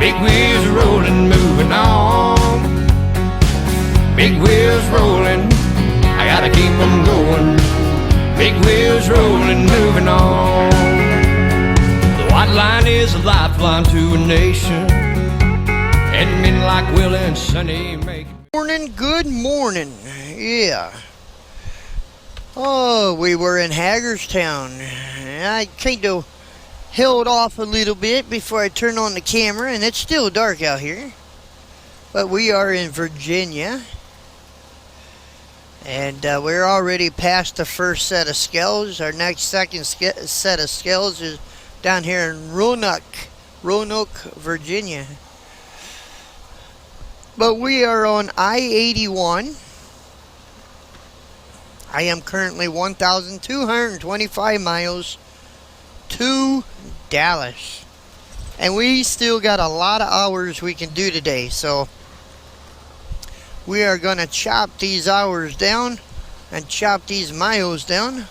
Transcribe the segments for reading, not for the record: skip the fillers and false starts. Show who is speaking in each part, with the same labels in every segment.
Speaker 1: Big wheels rolling, moving on. Big wheels rolling, I gotta keep them going. Big wheels rolling, moving on. The white line is a lifeline to a nation, and men like Will and Sonny make
Speaker 2: Morning, good morning. Yeah. Oh, we were in Hagerstown. I kind of held off a little bit before I turned on the camera, and it's still dark out here. But we are in Virginia. And we're already past the first set of scales. Our next second set of scales is down here in Roanoke, Virginia. But we are on I-81. I am currently 1,225 miles to Dallas. And we still got a lot of hours we can do today. So we are going to chop these hours down and chop these miles down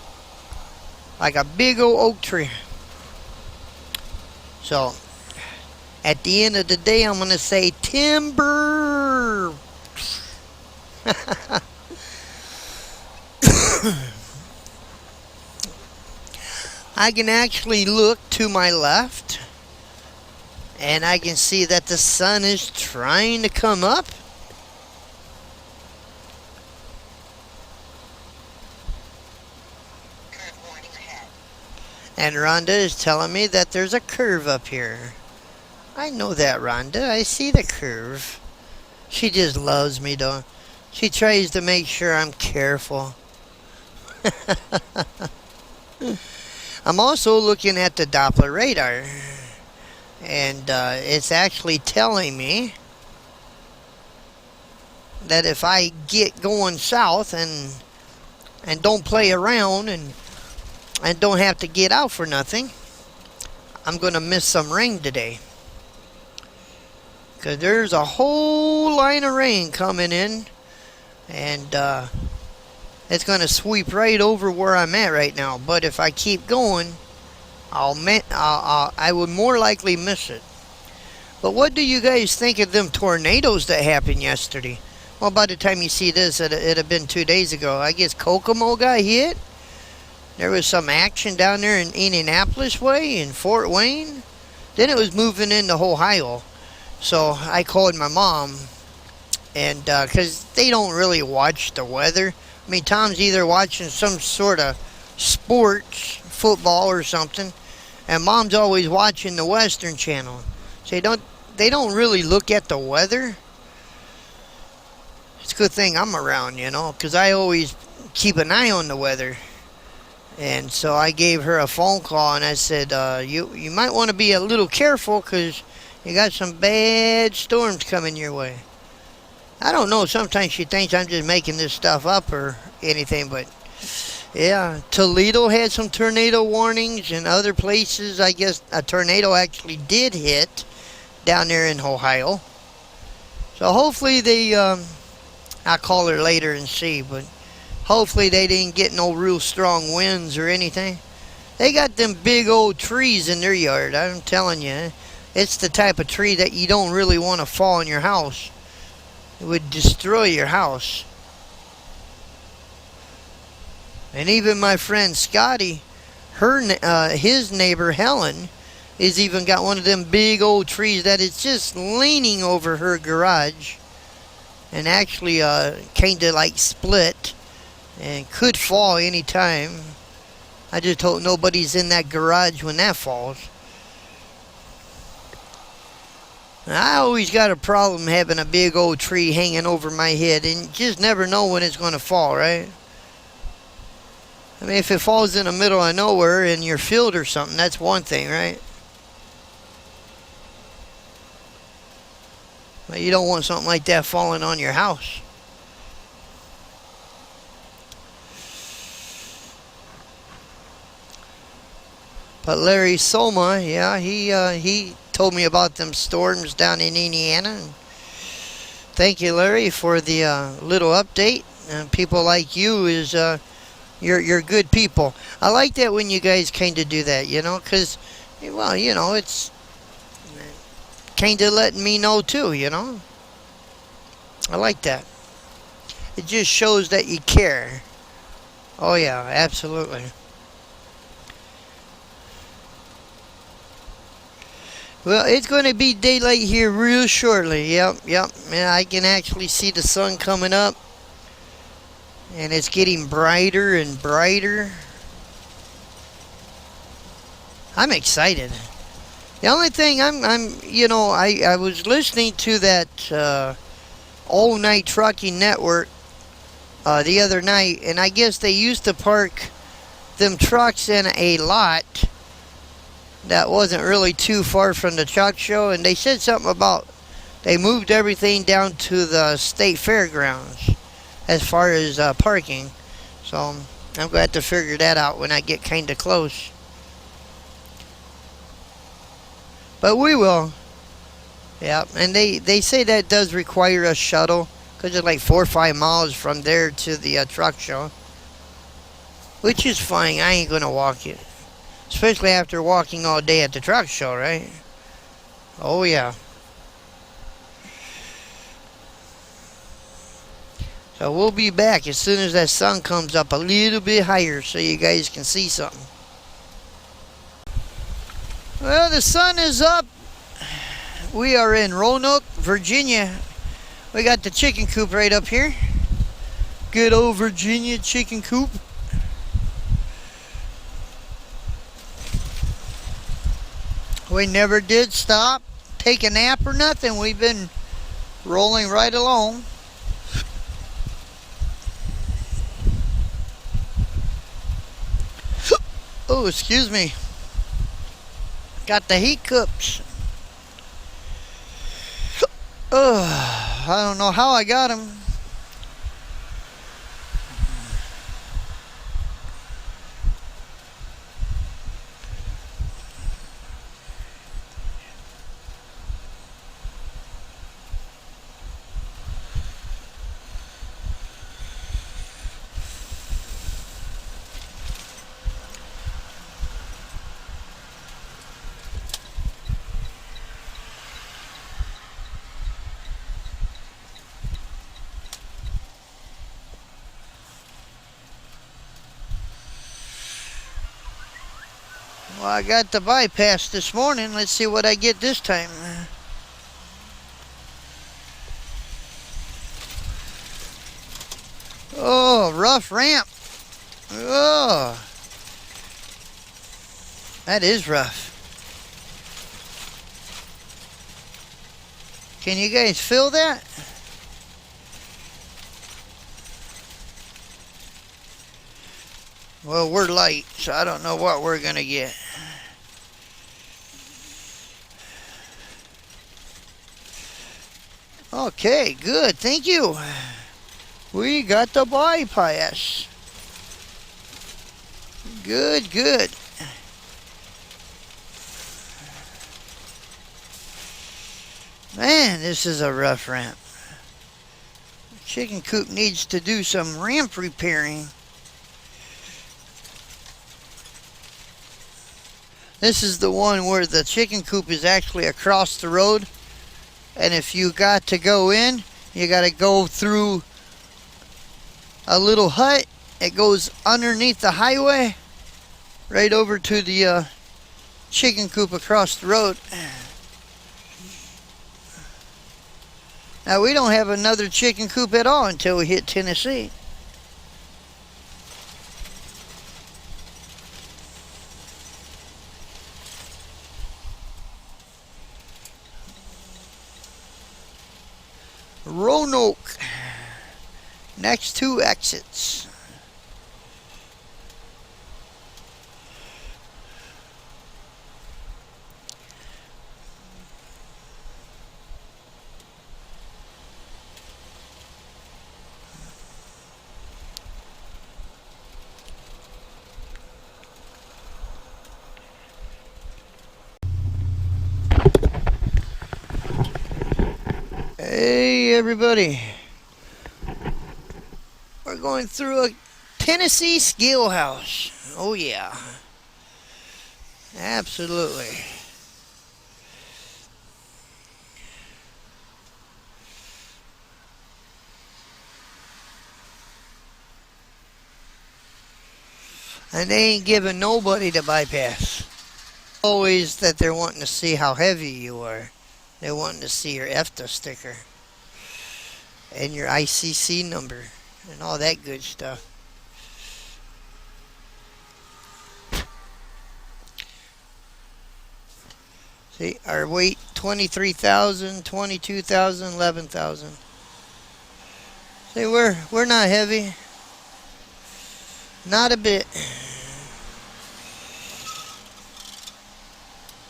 Speaker 2: like a big old oak tree. So at the end of the day, I'm going to say timber. I can actually look to my left and I can see that the sun is trying to come up. And Rhonda is telling me that there's a curve up here. I know that, Rhonda. I see the curve. She just loves me, though. She tries to make sure I'm careful. I'm also looking at the Doppler radar. And it's actually telling me that if I get going south and don't play around and don't have to get out for nothing, I'm going to miss some rain today. Because there's a whole line of rain coming in. And it's going to sweep right over where I'm at right now. But if I keep going, I would more likely miss it. But what do you guys think of them tornadoes that happened yesterday? Well, by the time you see this, it'd have been 2 days ago. I guess Kokomo got hit. There was some action down there in Indianapolis way, in Fort Wayne. Then it was moving into Ohio. So I called my mom, and because they don't really watch the weather. I mean, Tom's either watching some sort of sports, football or something, and Mom's always watching the Western Channel. So they don't really look at the weather. It's a good thing I'm around, you know, because I always keep an eye on the weather. And so I gave her a phone call and I said, you might want to be a little careful because you got some bad storms coming your way. I don't know, sometimes she thinks I'm just making this stuff up or anything, but yeah, Toledo had some tornado warnings, and other places, I guess a tornado actually did hit down there in Ohio. So hopefully they, I'll call her later and see, but hopefully they didn't get no real strong winds or anything. They got them big old trees in their yard. I'm telling you, it's the type of tree that you don't really want to fall in your house. It would destroy your house. And even my friend Scotty, his neighbor Helen, has even got one of them big old trees that is just leaning over her garage. And actually kind of like split. And could fall any time. I just hope nobody's in that garage when that falls. I always got a problem having a big old tree hanging over my head, and you just never know when it's going to fall, right? I mean, if it falls in the middle of nowhere in your field or something, that's one thing, right? But you don't want something like that falling on your house. But Larry Soma, yeah, he told me about them storms down in Indiana. And thank you, Larry, for the little update. People like you is you're good people. I like that when you guys kind of do that, you know, because, well, you know, it's kind of letting me know too, you know. I like that. It just shows that you care. Oh yeah, absolutely. Well, it's going to be daylight here real shortly. Yep. And I can actually see the sun coming up. And it's getting brighter and brighter. I'm excited. The only thing I was listening to that all night trucking network the other night, and I guess they used to park them trucks in a lot that wasn't really too far from the truck show, and they said something about they moved everything down to the state fairgrounds as far as parking. So I'm going to have to figure that out when I get kind of close. But we will. Yeah, and they say that does require a shuttle because it's like 4 or 5 miles from there to the truck show, which is fine. I ain't going to walk it. Especially after walking all day at the truck show, right? Oh, yeah. So we'll be back as soon as that sun comes up a little bit higher so you guys can see something. Well, the sun is up. We are in Roanoke, Virginia. We got the chicken coop right up here. Good old Virginia chicken coop. We never did stop, take a nap or nothing. We've been rolling right along. Oh, excuse me. Got the hiccups. Oh, I don't know how I got them. Well, I got the bypass this morning. Let's see what I get this time. Oh, rough ramp. Oh, that is rough. Can you guys feel that? Well, we're light, so I don't know what we're going to get. Okay, good. Thank you. We got the bypass. Good. Man, this is a rough ramp. The chicken coop needs to do some ramp repairing. This is the one where the chicken coop is actually across the road. And if you got to go in, you got to go through a little hut. It goes underneath the highway, right over to the chicken coop across the road. Now, we don't have another chicken coop at all until we hit Tennessee. Roanoke. Next 2 exits. Hey everybody, we're going through a Tennessee scale house. Oh yeah, absolutely. And they ain't giving nobody the bypass. Always that they're wanting to see how heavy you are. They're wanting to see your EFTA sticker. And your ICC number. And all that good stuff. See, our weight, 23,000, 22,000, 11,000. See, we're not heavy. Not a bit.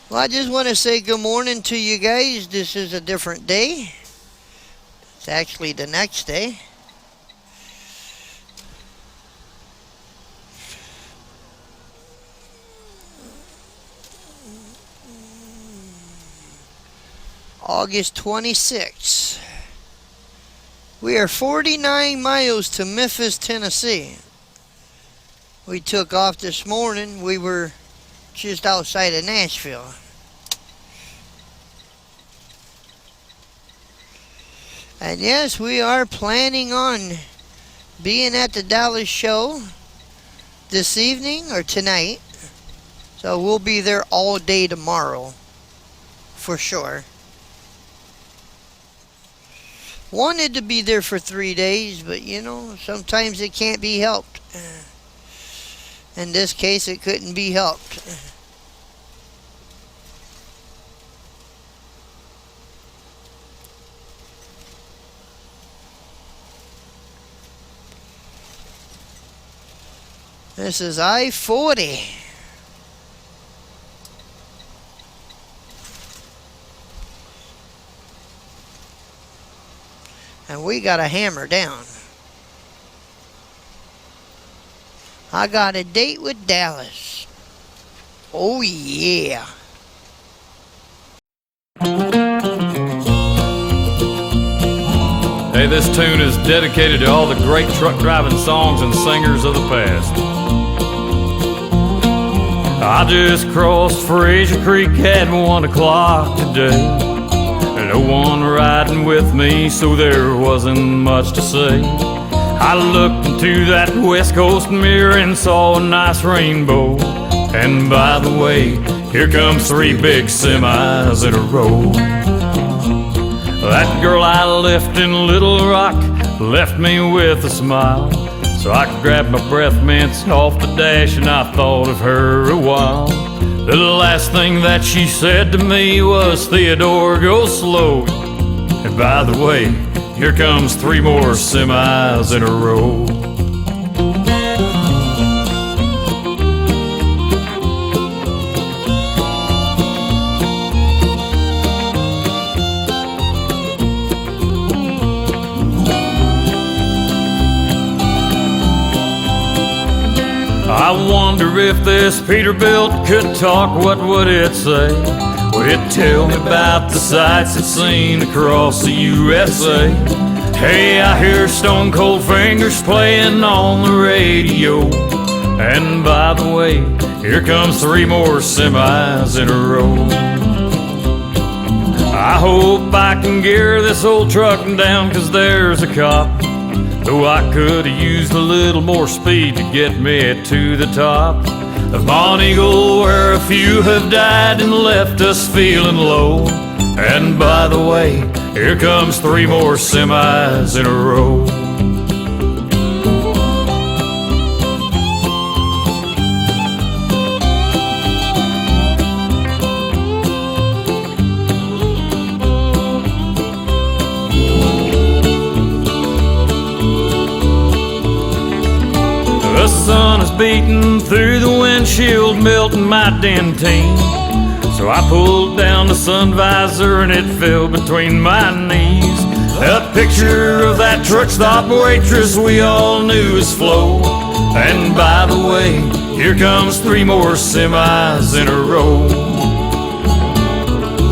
Speaker 2: Well, I just want to say good morning to you guys. This is a different day. It's actually the next day. August 26th. We are 49 miles to Memphis, Tennessee. We took off this morning. We were just outside of Nashville. And yes, we are planning on being at the Dallas show this evening or tonight. So we'll be there all day tomorrow, for sure. Wanted to be there for 3 days, but you know, sometimes it can't be helped. In this case, it couldn't be helped. This is I-40. And we got a hammer down. I got a date with Dallas. Oh yeah.
Speaker 3: Hey, this tune is dedicated to all the great truck driving songs and singers of the past. I just crossed Fraser Creek at 1 o'clock today. No one riding with me, so there wasn't much to say. I looked into that West Coast mirror and saw a nice rainbow. And by the way, here comes 3 big semis in a row. That girl I left in Little Rock left me with a smile. So I grabbed my breath mints off the dash and I thought of her a while. The last thing that she said to me was, Theodore, go slow. And by the way, here comes 3 more semis in a row. I wonder if this Peterbilt could talk, what would it say? Would it tell me about the sights it's seen across the USA? Hey, I hear Stone Cold Fingers playing on the radio. And by the way, here comes 3 more semis in a row. I hope I can gear this old truck down, 'cause there's a cop. Though I could have used a little more speed to get me to the top of Mount Eagle, where a few have died and left us feeling low. And by the way, here comes 3 more semis in a row. The sun is beating through the windshield, melting my dentine. So I pulled down the sun visor and it fell between my knees. A picture of that truck stop waitress we all knew is Flo. And by the way, here comes 3 more semis in a row.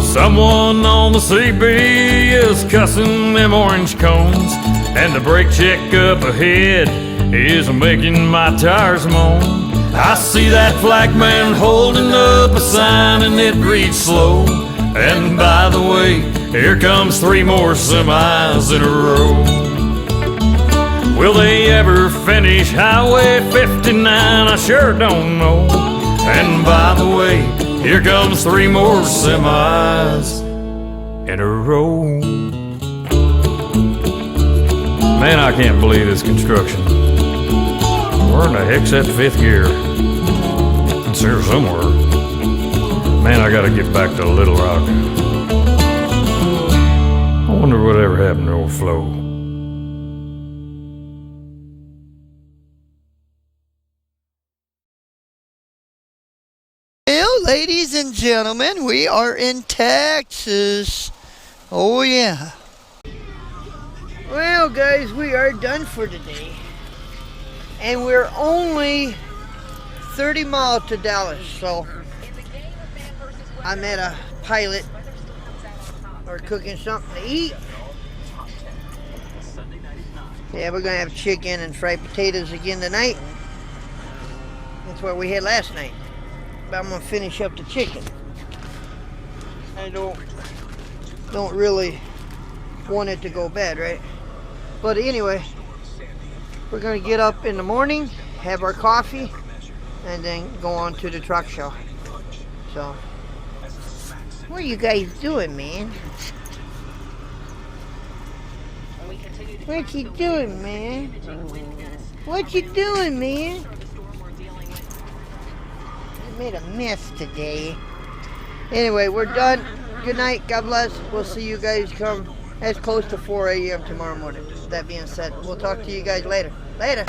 Speaker 3: Someone on the CB is cussing them orange cones, and the brake check up ahead is making my tires moan. I see that flag man holding up a sign and it reads slow. And by the way, here comes 3 more semis in a row. Will they ever finish Highway 59? I sure don't know. And by the way, here comes 3 more semis in a row. Man, I can't believe this construction. Where in the heck's that 5th gear? It's here somewhere. Man, I gotta get back to Little Rock. I wonder whatever happened to old Flo.
Speaker 2: Well, ladies and gentlemen, we are in Texas. Oh yeah. Well, guys, we are done for today. And we're only 30 miles to Dallas, so I met a pilot. We're cooking something to eat. Yeah, we're gonna have chicken and fried potatoes again tonight. That's what we had last night. But I'm gonna finish up the chicken. I don't really want it to go bad, right? But anyway, we're gonna get up in the morning, have our coffee, and then go on to the truck show. So, what are you guys doing, man? What you doing, man? What you doing, man? I made a mess today. Anyway, we're done. Good night. God bless. We'll see you guys come as close to 4 a.m. tomorrow morning. That being said, we'll talk to you guys later. Later.